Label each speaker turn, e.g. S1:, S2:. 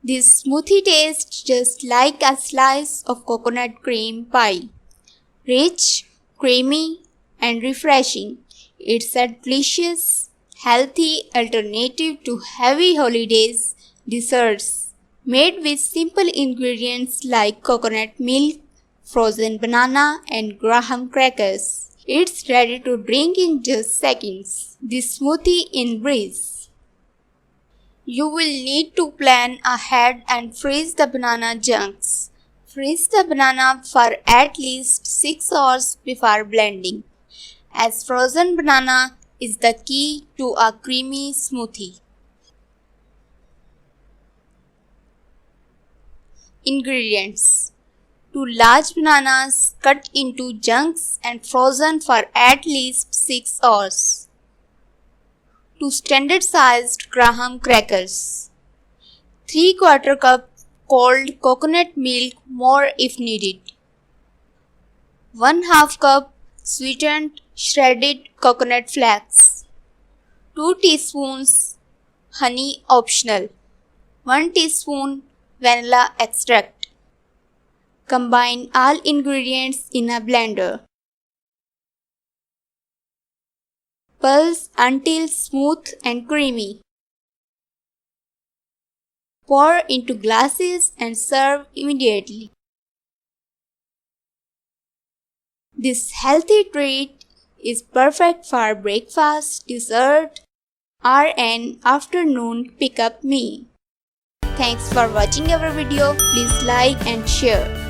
S1: This smoothie tastes just like a slice of coconut cream pie. Rich, creamy, and refreshing. It's a delicious, healthy alternative to heavy holidays desserts made with simple ingredients like coconut milk, frozen banana, and graham crackers. It's ready to drink in just seconds. This smoothie in breeze. You will need to plan ahead and freeze the banana chunks. Freeze the banana for at least 6 hours before blending, as frozen banana is the key to a creamy smoothie. Ingredients: 2 large bananas cut into chunks and frozen for at least 6 hours. 2 standard sized graham crackers. 3/4 cup cold coconut milk, more if needed. 1/2 cup sweetened shredded coconut flakes. 2 teaspoons honey, optional. 1 teaspoon vanilla extract. Combine all ingredients in a blender. Pulse until smooth and creamy. Pour into glasses and serve immediately. This healthy treat is perfect for breakfast, dessert, or an afternoon pick-up meal. Thanks for watching our video. Please like and share.